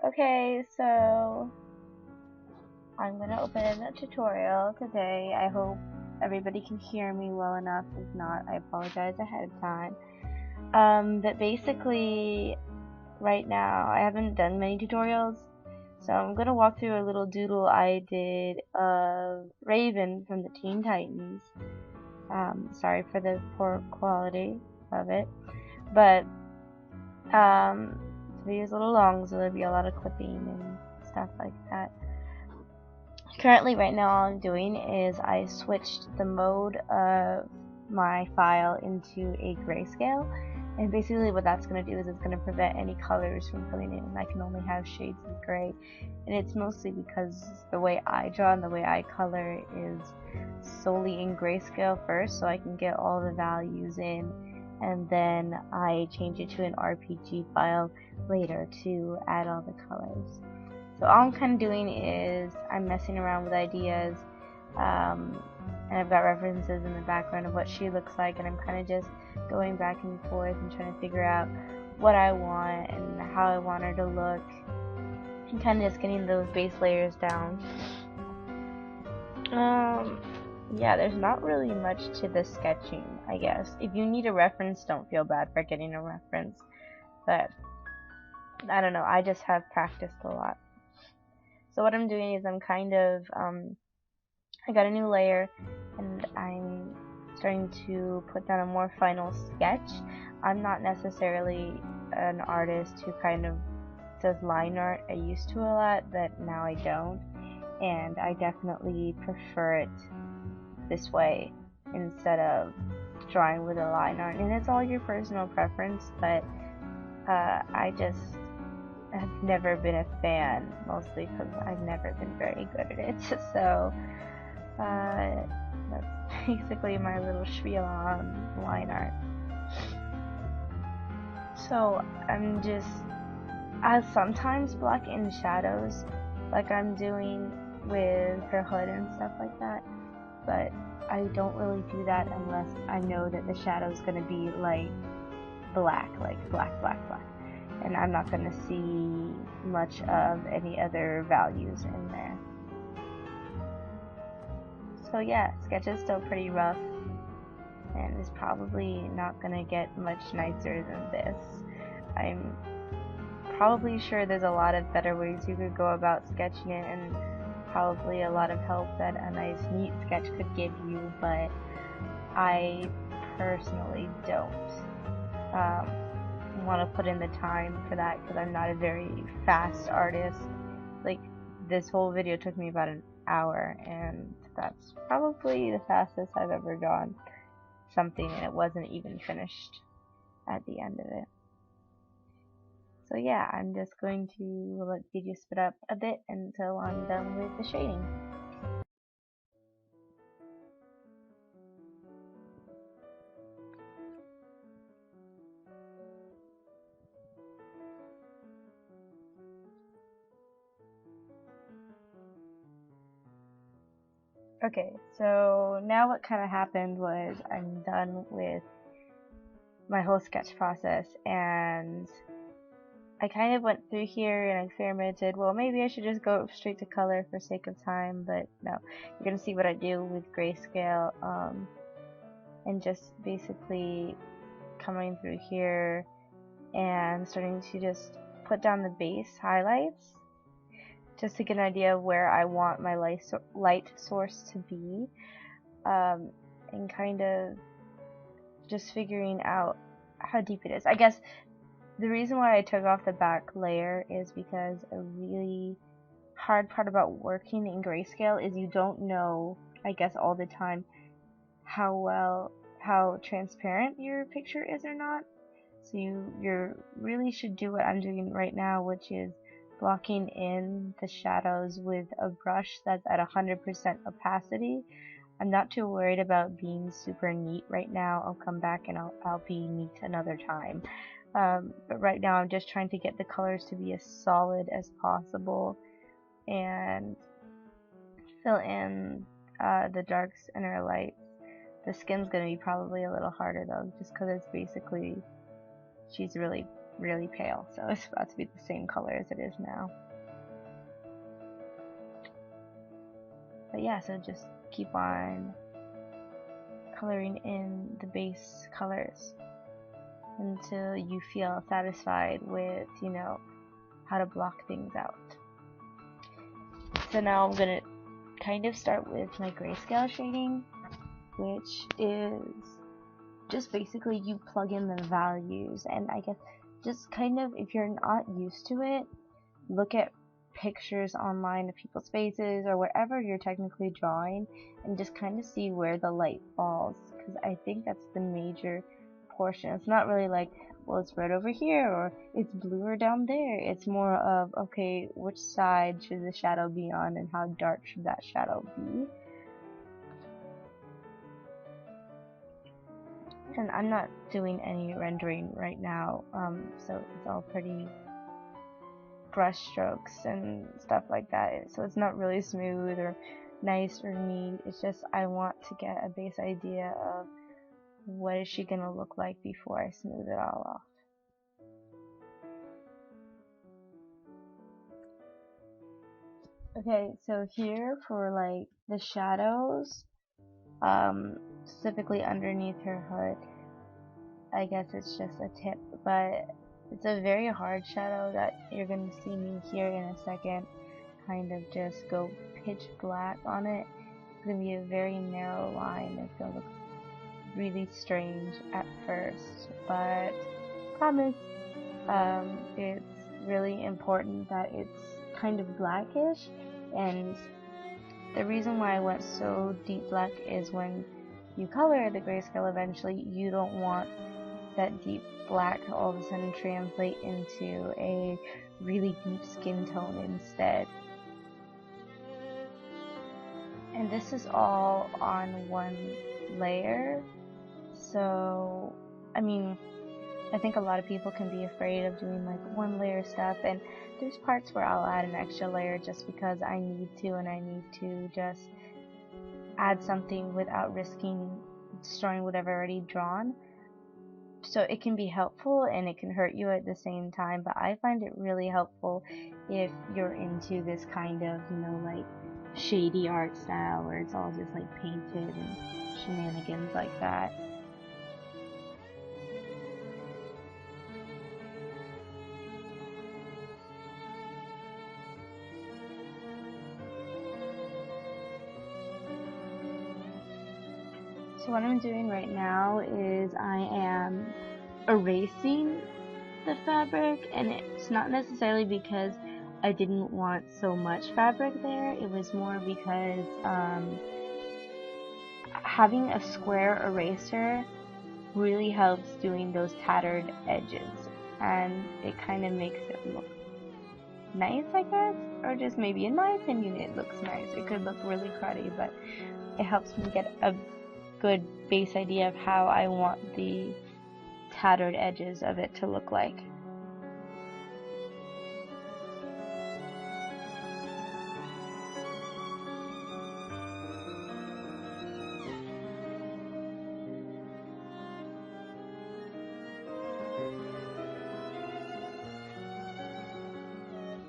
Okay, so I'm gonna open a tutorial today. I hope everybody can hear me well enough. If not, I apologize ahead of time. But basically, right now, I haven't done many tutorials, so I'm gonna walk through a little doodle I did of Raven from the Teen Titans. Sorry for the poor quality of it, but this video is a little long, so there'll be a lot of clipping and stuff like that. Currently, right now, all I'm doing is I switched the mode of my file into a grayscale, and basically what that's going to do is it's going to prevent any colors from coming in, and I can only have shades of gray, and it's mostly because the way I draw and the way I color is solely in grayscale first, so I can get all the values in, and then I change it to an RPG file later to add all the colors. So all I'm kind of doing is I'm messing around with ideas, and I've got references in the background of what she looks like, and I'm kind of just going back and forth and trying to figure out what I want and how I want her to look, and kind of just getting those base layers down. Yeah, there's not really much to the sketching, I guess. If you need a reference, don't feel bad for getting a reference, but I don't know, I just have practiced a lot. So what I'm doing is I'm kind of, I got a new layer and I'm starting to put down a more final sketch. I'm not necessarily an artist who kind of does line art. I used to a lot, but now I don't. And I definitely prefer it this way instead of drawing with a line art. And it's all your personal preference, but I just have never been a fan, mostly because I've never been very good at it. So that's basically my little spiel on line art. So I sometimes block in shadows, like I'm doing with her hood and stuff like that, but I don't really do that unless I know that the shadow is going to be like black, black, and I'm not going to see much of any other values in there. So yeah, sketch is still pretty rough, and is probably not going to get much nicer than this. I'm probably sure there's a lot of better ways you could go about sketching it, and probably a lot of help that a nice neat sketch could give you, but I personally don't want to put in the time for that because I'm not a very fast artist. Like, this whole video took me about an hour, and that's probably the fastest I've ever drawn something, and it wasn't even finished at the end of it. So yeah, I'm just going to let the video spit up a bit until I'm done with the shading. Okay, so now what kind of happened was I'm done with my whole sketch process, and I kind of went through here and experimented. Well, maybe I should just go straight to color for sake of time, but no. You're gonna see what I do with grayscale, and just basically coming through here and starting to just put down the base highlights just to get an idea of where I want my light source to be, and kind of just figuring out how deep it is. I guess the reason why I took off the back layer is because a really hard part about working in grayscale is you don't know, I guess, all the time how transparent your picture is or not. So you really should do what I'm doing right now, which is blocking in the shadows with a brush that's at 100% opacity. I'm not too worried about being super neat right now. I'll come back and I'll be neat another time. But right now I'm just trying to get the colors to be as solid as possible and fill in the darks and her lights. The skin's gonna be probably a little harder though, just because it's basically, she's really really pale, so it's about to be the same color as it is now. But yeah, so just keep on coloring in the base colors until you feel satisfied with, you know, how to block things out. So now I'm gonna kind of start with my grayscale shading, which is just basically you plug in the values, and I guess just kind of, if you're not used to it, look at pictures online of people's faces or wherever you're technically drawing and just kind of see where the light falls, because I think that's the major portion. It's not really like, well, it's red over here or it's bluer down there. It's more of, okay, which side should the shadow be on and how dark should that shadow be. And I'm not doing any rendering right now, so it's all pretty brush strokes and stuff like that, so it's not really smooth or nice or neat. It's just I want to get a base idea of what is she gonna look like before I smooth it all off. Okay, so here for like the shadows, specifically underneath her hood, I guess it's just a tip, but it's a very hard shadow that you're going to see me here in a second kind of just go pitch black on it. It's going to be a very narrow line. It's going to look really strange at first, but promise, it's really important that it's kind of blackish, and the reason why I went so deep black is when you color the grayscale eventually, you don't want that deep black to all of a sudden translate into a really deep skin tone instead. And this is all on one layer, so I mean, I think a lot of people can be afraid of doing like one layer stuff, and there's parts where I'll add an extra layer just because I need to, and I need to just add something without risking destroying what I've already drawn. So it can be helpful and it can hurt you at the same time, but I find it really helpful if you're into this kind of, you know, like shady art style where it's all just like painted and shenanigans like that. So what I'm doing right now is I am erasing the fabric, and it's not necessarily because I didn't want so much fabric there. It was more because having a square eraser really helps doing those tattered edges, and it kind of makes it look nice, I guess, or just maybe in my opinion it looks nice. It could look really cruddy, but it helps me get a good base idea of how I want the tattered edges of it to look like.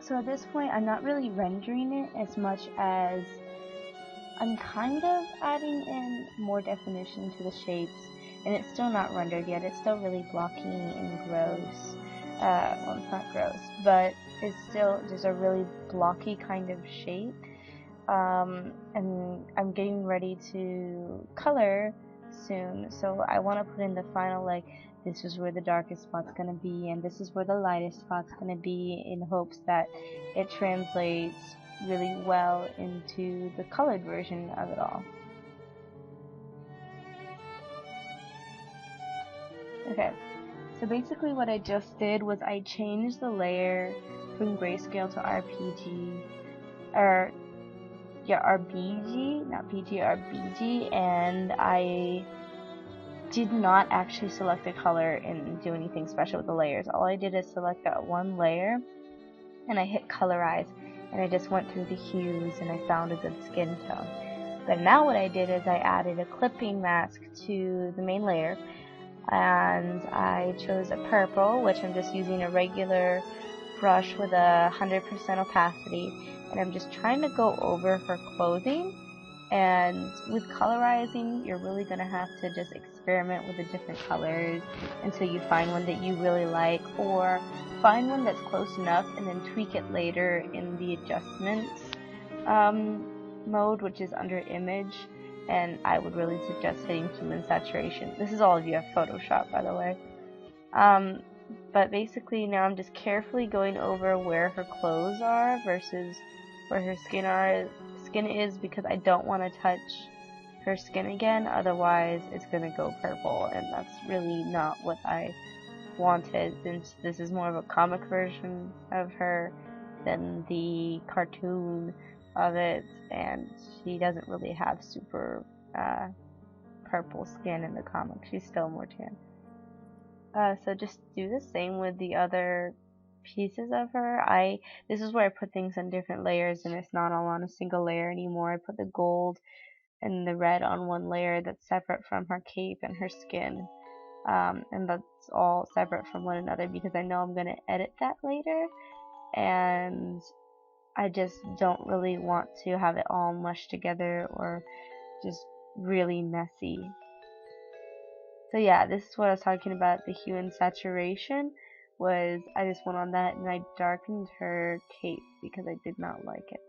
So at this point I'm not really rendering it as much as I'm kind of adding in more definition to the shapes, and it's still not rendered yet. It's still really blocky and gross. Well, it's not gross, but it's still just a really blocky kind of shape. And I'm getting ready to color soon, so I want to put in the final, like, this is where the darkest spot's going to be, and this is where the lightest spot's going to be, in hopes that it translates really well into the colored version of it all. Okay, so basically what I just did was I changed the layer from grayscale to RPG, or yeah, RBG, not PG, RBG, and I did not actually select a color and do anything special with the layers. All I did is select that one layer, and I hit colorize, and I just went through the hues and I found a good skin tone. But now what I did is I added a clipping mask to the main layer, and I chose a purple, which I'm just using a regular brush with 100% opacity, and I'm just trying to go over her clothing. And with colorizing, you're really going to have to just experiment with the different colors until you find one that you really like, or find one that's close enough and then tweak it later in the adjustments mode, which is under image. And I would really suggest hitting hue and saturation. This is all via Photoshop, by the way. But basically now I'm just carefully going over where her clothes are versus where her skin is, because I don't want to touch her skin again, otherwise it's gonna go purple, and that's really not what I wanted, since this is more of a comic version of her than the cartoon of it, and she doesn't really have super purple skin in the comic. She's still more tan. So just do the same with the other pieces of her. This is where I put things in different layers, and it's not all on a single layer anymore. I put the gold and the red on one layer that's separate from her cape and her skin, and that's all separate from one another because I know I'm going to edit that later, and I just don't really want to have it all mushed together or just really messy. So yeah, this is what I was talking about, the hue and saturation. I just went on that and I darkened her cape because I did not like it.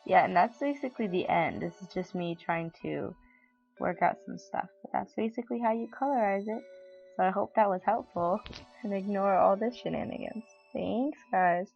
Yeah, and that's basically the end. This is just me trying to work out some stuff. But that's basically how you colorize it. So I hope that was helpful. And ignore all the shenanigans. Thanks, guys.